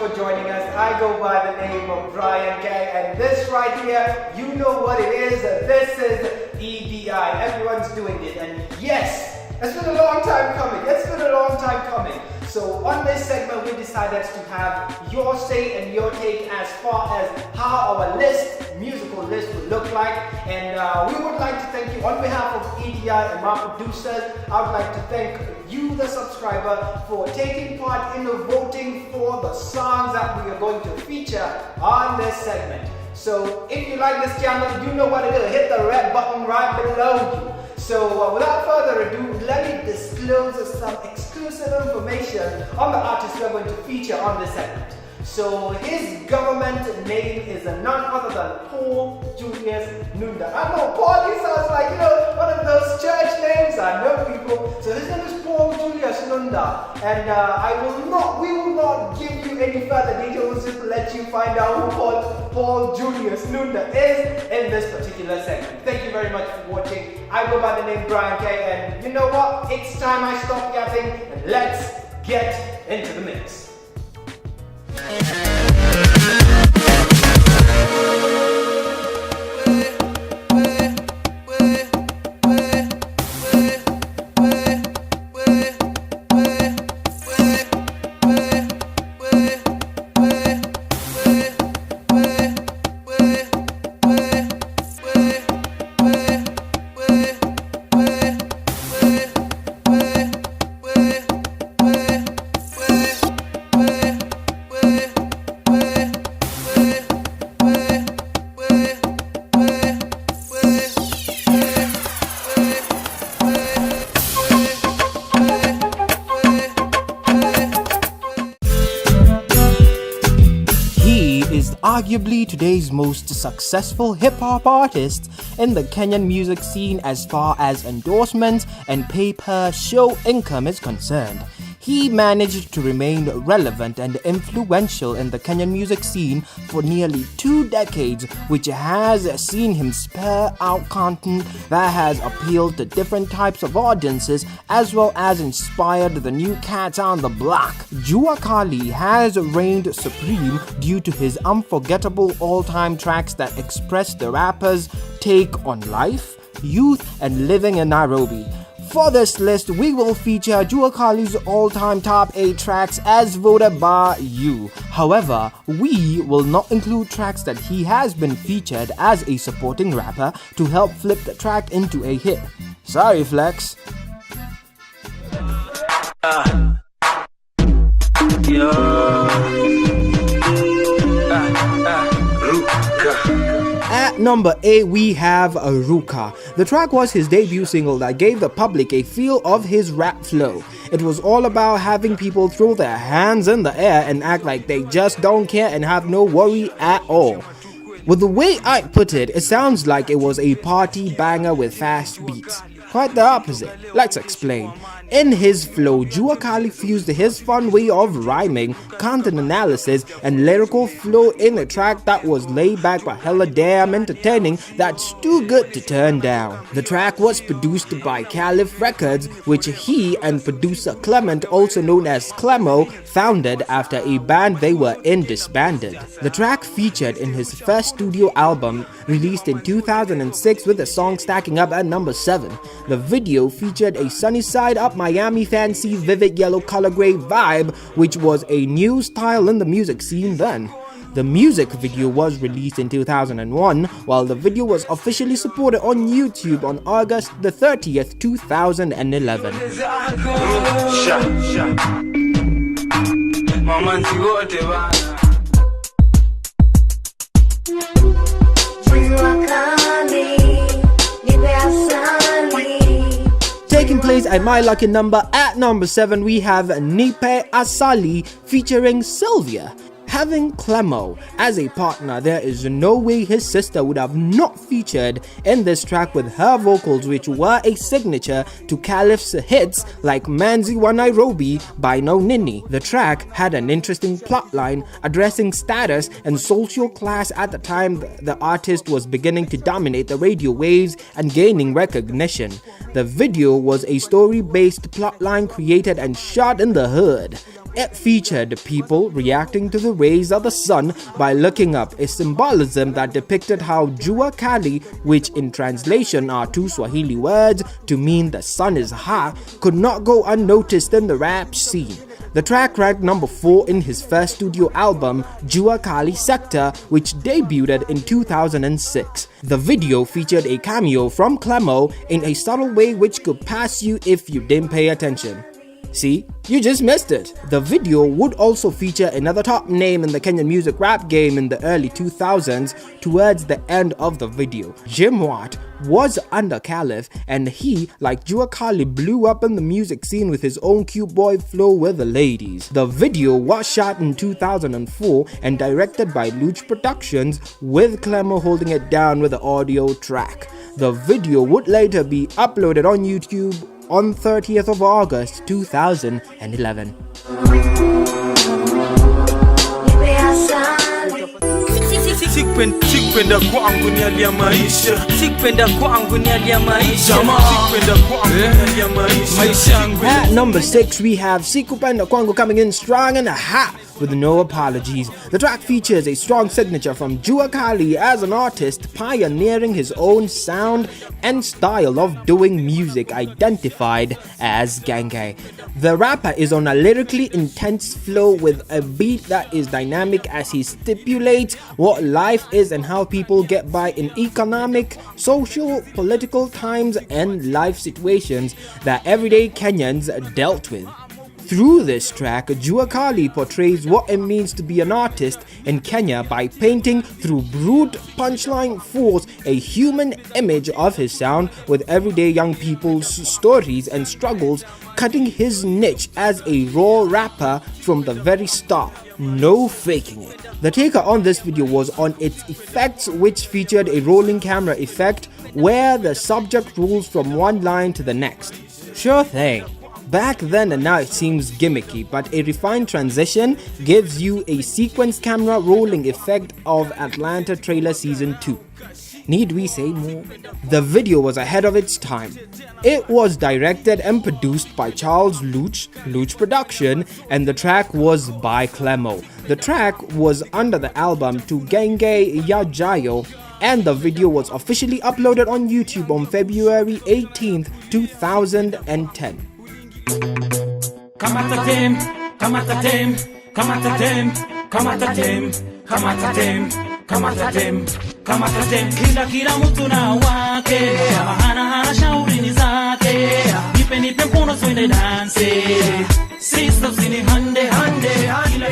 for joining us. I go by the name of Brian K, and this right here, you know what it is. This is EDI. Everyone's doing it, and yes, it's been a long time coming. So on this segment, we decided to have your say and your take as far as how our musical list would look like. And we would like to thank you on behalf of EDI and my producers. I would like to thank you, the subscriber, for taking part in the voting for the songs that we are going to feature on this segment. So if you like this channel, you know what to do. Hit the red button right below you. So without further ado, let me disclose some exclusive information on the artist we are going to feature on this segment. So his government name is none other than Paul Julius Nunda. I know Paul, he sounds like, one of those church names. I know people. So his name is Paul Julius Nunda. And we will not give you any further details, just to let you find out who Paul Julius Nunda is in this particular segment. Thank you very much for watching. I go by the name Brian K, and you know what? It's time I stop yapping and let's get into the mix. Arguably today's most successful hip-hop artist in the Kenyan music scene as far as endorsements and pay-per-show income is concerned. He managed to remain relevant and influential in the Kenyan music scene for nearly 2 decades, which has seen him spur out content that has appealed to different types of audiences as well as inspired the new cats on the block. Jua Cali has reigned supreme due to his unforgettable all-time tracks that express the rapper's take on life, youth, and living in Nairobi. For this list, we will feature Juacali's all-time top 8 tracks as voted by you. However, we will not include tracks that he has been featured as a supporting rapper to help flip the track into a hit. Sorry, Flex. At number 8, we have Ruka. The track was his debut single that gave the public a feel of his rap flow. It was all about having people throw their hands in the air and act like they just don't care and have no worry at all. With the way I put it, it sounds like it was a party banger with fast beats. Quite the opposite. Let's explain. In his flow, Jua Cali fused his fun way of rhyming, content analysis, and lyrical flow in a track that was laid back but hella damn entertaining that's too good to turn down. The track was produced by Caliph Records, which he and producer Clement, also known as Clemo, founded after a band they were in disbanded. The track featured in his first studio album, released in 2006 with the song stacking up at number 7. The video featured a sunny side up Miami fancy vivid yellow color grade vibe, which was a new style in the music scene then. The music video was released in 2001, while the video was officially supported on YouTube on August the 30th, 2011. Taking place at my lucky number, at number 7, we have Nipe Asali featuring Sylvia. Having Clemo as a partner, there is no way his sister would have not featured in this track with her vocals, which were a signature to Caliph's hits like Manzi wa Nairobi by No Nini. The track had an interesting plotline addressing status and social class at the time the artist was beginning to dominate the radio waves and gaining recognition. The video was a story-based plotline created and shot in the hood. It featured people reacting to the rays of the sun by looking up, a symbolism that depicted how Jua Cali, which in translation are two Swahili words to mean the sun is hot, could not go unnoticed in the rap scene. The track ranked number 4 in his first studio album, Jua Cali Sector, which debuted in 2006. The video featured a cameo from Clemo in a subtle way which could pass you if you didn't pay attention. See, you just missed it. The video would also feature another top name in the Kenyan music rap game in the early 2000s. Towards the end of the video, Jim Watt was under Caliph, and he, like Jua Cali, blew up in the music scene with his own cute boy flow with the ladies. The video was shot in 2004 and directed by Luch Productions, with Clemo holding it down with the audio track. The video would later be uploaded on YouTube on 30th of August 2011. Sikpenda kwangu ni hali ya maisha. Sikpenda kwangu ni hali ya maisha. Sikpenda kwangu ni hali ya maisha. At number 6 we have Sikupenda Kwangu coming in strong and hot with no apologies. The track features a strong signature from Jua Cali as an artist pioneering his own sound and style of doing music identified as Genge. The rapper is on a lyrically intense flow with a beat that is dynamic as he stipulates what life is and how people get by in economic, social, political times and life situations that everyday Kenyans dealt with. Through this track, Jua Cali portrays what it means to be an artist in Kenya by painting through brute punchline force a human image of his sound with everyday young people's stories and struggles, cutting his niche as a raw rapper from the very start. No faking it. The taker on this video was on its effects, which featured a rolling camera effect where the subject rolls from one line to the next. Sure thing. Back then and now it seems gimmicky, but a refined transition gives you a sequence camera rolling effect of Atlanta Trailer Season 2. Need we say more? The video was ahead of its time. It was directed and produced by Charles Luch Production, and the track was by Clemo. The track was under the album To Genge Yajayo, and the video was officially uploaded on YouTube on February 18th, 2010. Kamata tem, kamata tem, kamata tem, kamata tem, kamata tem, kamata tem, kamata tem. Kila mtu na wake, hana hana shauri ni zake. Nipe mkono twende dance. Sisters in hande.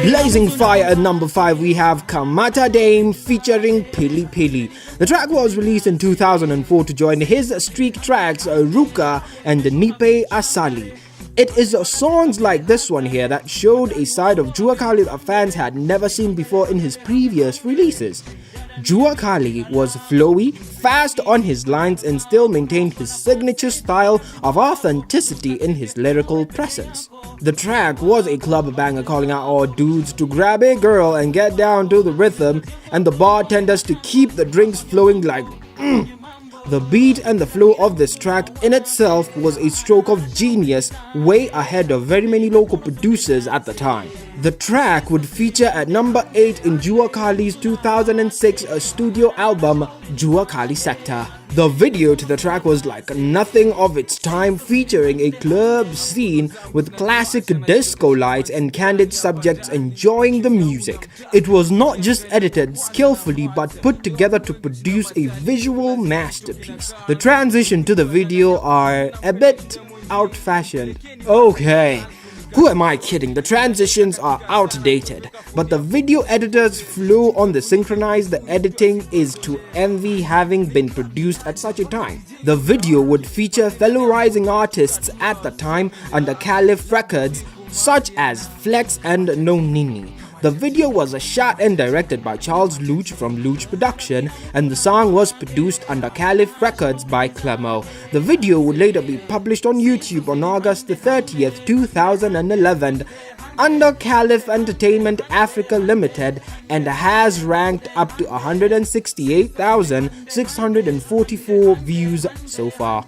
Blazing fire at number 5 we have Kamata Dame featuring Pili Pili. The track was released in 2004 to join his streak tracks Ruka and Nipe Asali. It is songs like this one here that showed a side of Jua Cali that fans had never seen before in his previous releases. Jua Cali was flowy, fast on his lines and still maintained his signature style of authenticity in his lyrical presence. The track was a club banger calling out all dudes to grab a girl and get down to the rhythm, and the bartenders to keep the drinks flowing like The beat and the flow of this track in itself was a stroke of genius, way ahead of very many local producers at the time. The track would feature at number 8 in Jua Cali's 2006 studio album, Jua Cali Sector. The video to the track was like nothing of its time, featuring a club scene with classic disco lights and candid subjects enjoying the music. It was not just edited skillfully but put together to produce a visual masterpiece. The transition to the video are a bit out-fashioned. Okay. Who am I kidding? The transitions are outdated, but the video editor's flow on the synchronized editing is to envy, having been produced at such a time. The video would feature fellow rising artists at the time under Caliph Records such as Flex and No Nini. The video was shot and directed by Charles Luch from Luch Production, and the song was produced under Caliph Records by Clemo. The video would later be published on YouTube on August 30th, 2011 under Caliph Entertainment Africa Limited, and has ranked up to 168,644 views so far.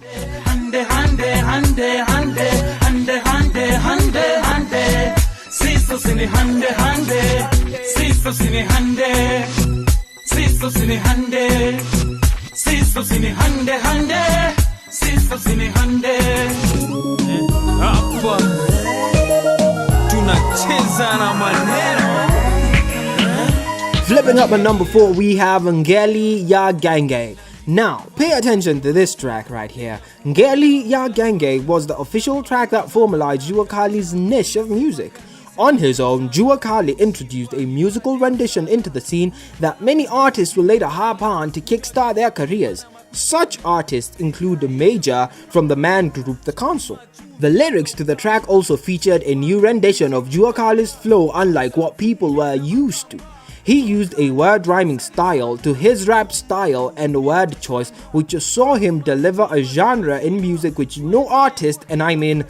Flipping up at number 4, we have Ngeli Ya Genge. Now, pay attention to this track right here. Ngeli Ya Genge was the official track that formalized Jua Cali's niche of music. On his own, Jua Cali introduced a musical rendition into the scene that many artists will later harp on to kickstart their careers. Such artists include Major from the man group The Council. The lyrics to the track also featured a new rendition of Jua Cali's flow, unlike what people were used to. He used a word rhyming style to his rap style and word choice, which saw him deliver a genre in music which no artist, and I mean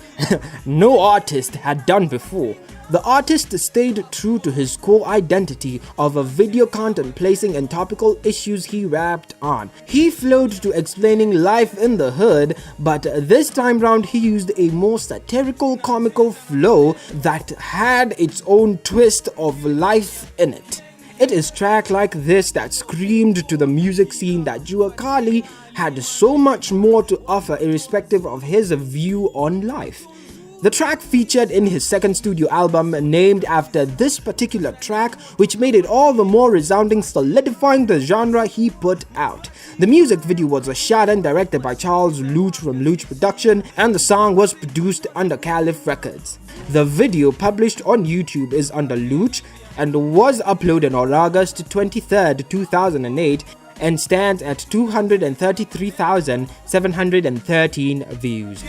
no artist, had done before. The artist stayed true to his core identity of a video content placing and topical issues he rapped on. He flowed to explaining life in the hood, but this time round he used a more satirical comical flow that had its own twist of life in it. It is tracks like this that screamed to the music scene that Jua Cali had so much more to offer irrespective of his view on life. The track featured in his second studio album named after this particular track, which made it all the more resounding, solidifying the genre he put out. The music video was shot and directed by Charles Luch from Luch Production, and the song was produced under Caliph Records. The video published on YouTube is under Luch and was uploaded on August 23rd, 2008 and stands at 233,713 views.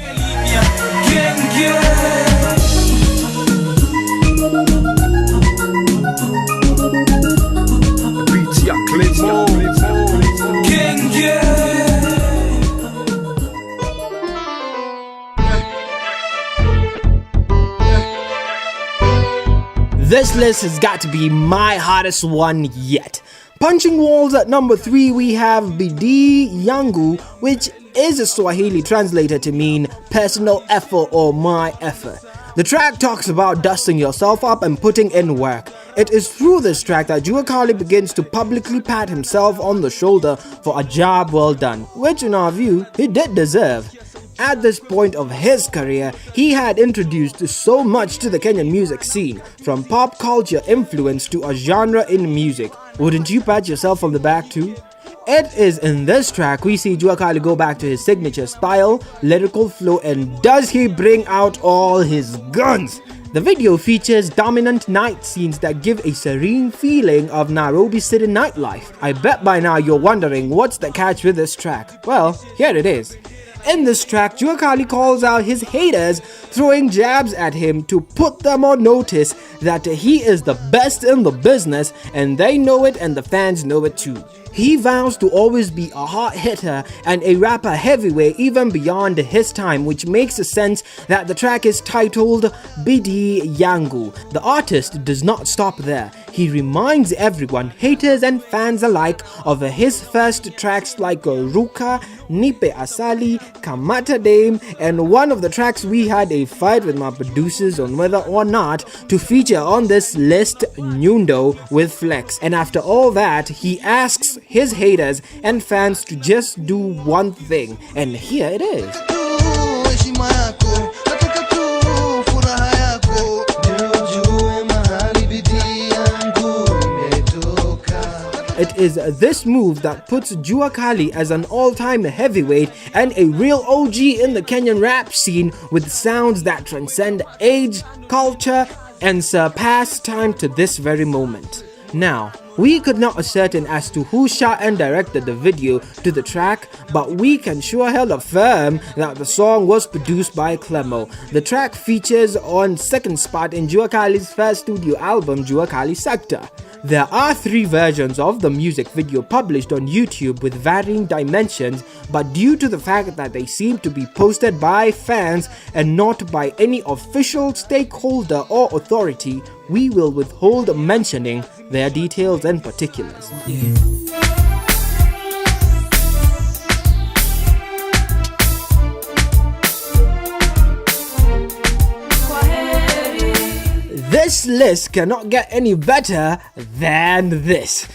This list has got to be my hottest one yet. Punching walls at number 3, we have Bidii Yangu, which is a Swahili translated to mean personal effort or my effort. The track talks about dusting yourself up and putting in work. It is through this track that Jua Cali begins to publicly pat himself on the shoulder for a job well done, which in our view, he did deserve. At this point of his career, he had introduced so much to the Kenyan music scene, from pop culture influence to a genre in music. Wouldn't you pat yourself on the back too? It is in this track we see Jua Cali go back to his signature style, lyrical flow, and does he bring out all his guns? The video features dominant night scenes that give a serene feeling of Nairobi city nightlife. I bet by now you're wondering what's the catch with this track. Well, here it is. In this track, Jua Cali calls out his haters, throwing jabs at him to put them on notice that he is the best in the business, and they know it and the fans know it too. He vows to always be a hot hitter and a rapper heavyweight even beyond his time, which makes sense that the track is titled Bidii Yangu. The artist does not stop there. He reminds everyone, haters and fans alike, of his first tracks like Ruka, Nipe Asali, Kamata Dame, and one of the tracks we had a fight with my producers on whether or not to feature on this list, Nyundo with Flex. And after all that, he asks his haters and fans to just do one thing, and here it is. It is this move that puts Jua Cali as an all-time heavyweight and a real OG in the Kenyan rap scene, with sounds that transcend age, culture, and surpass time to this very moment. Now, we could not ascertain as to who shot and directed the video to the track, but we can sure hell affirm that the song was produced by Clemo. The track features on second spot in Jua Cali's first studio album, Jua Cali Sector. There are 3 versions of the music video published on YouTube with varying dimensions, but due to the fact that they seem to be posted by fans and not by any official stakeholder or authority, we will withhold mentioning their details and particulars. This list cannot get any better than this.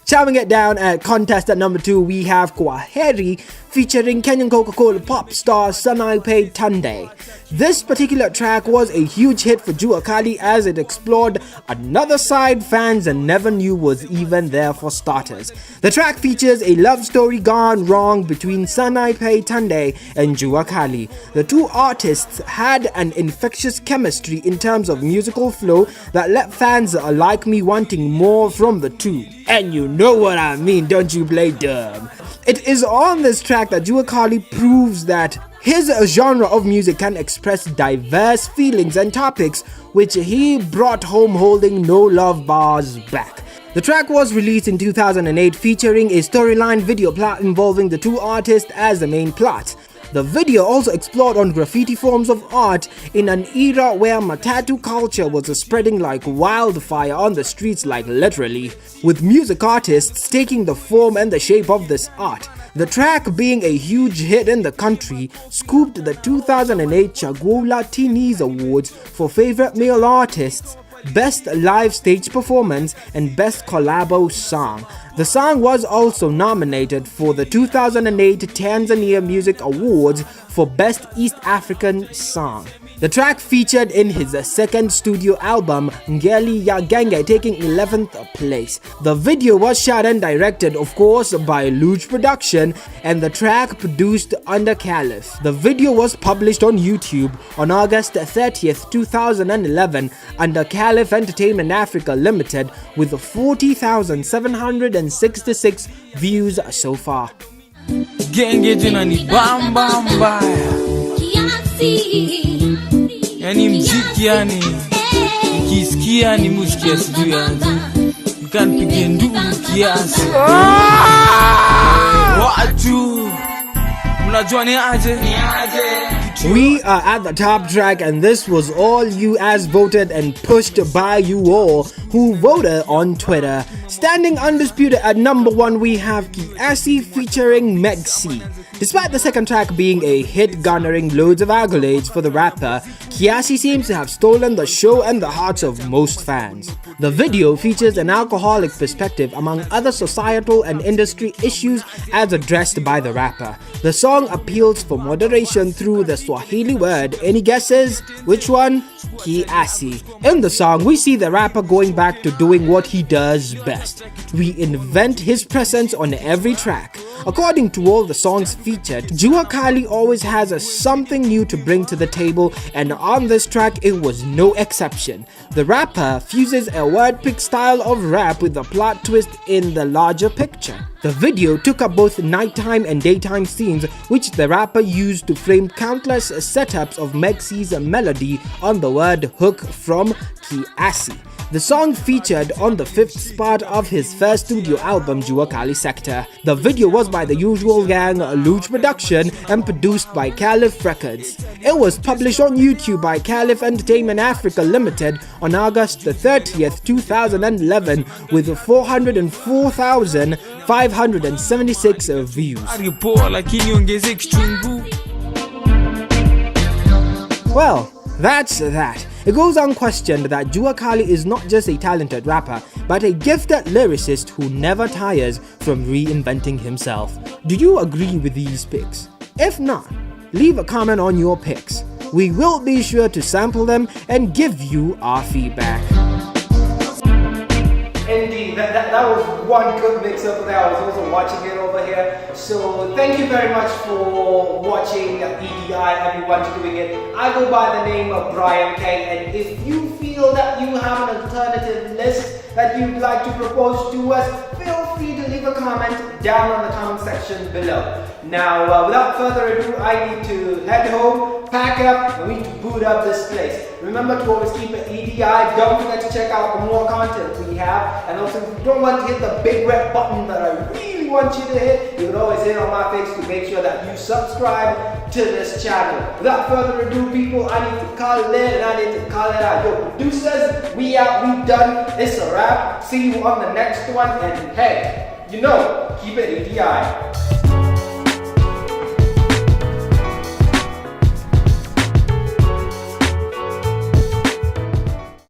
Chowing it down at contest at number 2, we have Kwaheri featuring Kenyan Coca-Cola pop star Sanaipe Tunde. This particular track was a huge hit for Jua Cali as it explored another side fans never knew was even there for starters. The track features a love story gone wrong between Sanaipe Tunde and Jua Cali. The two artists had an infectious chemistry in terms of musical flow that left fans like me wanting more from the two. And you know what I mean, don't you play dumb? It is on this track that Jua Cali proves that his genre of music can express diverse feelings and topics, which he brought home holding no love bars back. The track was released in 2008 featuring a storyline video plot involving the two artists as the main plot. The video also explored on graffiti forms of art in an era where matatu culture was spreading like wildfire on the streets, like literally, with music artists taking the form and the shape of this art. The track, being a huge hit in the country, scooped the 2008 Chaguola Teenies Awards for Favorite Male Artists, Best Live Stage Performance, and Best Collabo Song. The song was also nominated for the 2008 Tanzania Music Awards for Best East African Song. The track featured in his second studio album, Ngeli Ya Genge, taking 11th place. The video was shot and directed, of course, by Luge Production, and the track produced under Caliph. The video was published on YouTube on August 30th, 2011 under Caliph Entertainment Africa Limited with 40,766 views so far. Genge tena ni bamba mbaya, yani mziki yani ukisikia ni muziki ya sijui yangu mkanipige ndugu kiasi. Watu mnajua ni aje? We are at the top track, and this was all you as voted and pushed by you all who voted on Twitter. Standing undisputed at number 1, we have Kiasi featuring Meg C. Despite the second track being a hit garnering loads of accolades for the rapper, Kiasi seems to have stolen the show and the hearts of most fans. The video features an alcoholic perspective among other societal and industry issues as addressed by the rapper. The song appeals for moderation through the Swahili word. Any guesses? Which one? Kiasi. In the song, we see the rapper going back to doing what he does best. Reinvent his presence on every track. According to all the songs featured, Jua Cali always has something new to bring to the table, and on this track it was no exception. The rapper fuses a wordpick style of rap with a plot twist in the larger picture. The video took up both nighttime and daytime scenes, which the rapper used to frame countless setups of Meg C's melody on the word hook from Kiasi. The song featured on the 5th spot of his first studio album, Jua Cali Sector. The video was by the usual gang, Luge Production, and produced by Caliph Records. It was published on YouTube by Caliph Entertainment Africa Limited on August 30th, 2011 with 404,576 views. Well, that's that. It goes unquestioned that Jua Cali is not just a talented rapper, but a gifted lyricist who never tires from reinventing himself. Do you agree with these picks? If not, leave a comment on your picks. We will be sure to sample them and give you our feedback. Indeed, that was one good mix up there. I was also watching it over here. So thank you very much for watching EDI, everyone's doing it. I go by the name of Brian K, and if you feel that you have an alternative list that you'd like to propose to us, feel free to leave a comment down on the comment section below. Now, without further ado, I need to head home, pack up, and we need to boot up this place. Remember to always keep it EDI. Don't forget to check out the more content we have. And also, if you don't want to hit the big red button that I really want you to hit, you can always hit on my face to make sure that you subscribe to this channel. Without further ado, people, I need to call it in and I need to call it out. Yo, producers, we out, we done. It's a wrap. See you on the next one. And hey, you know, keep it EDI.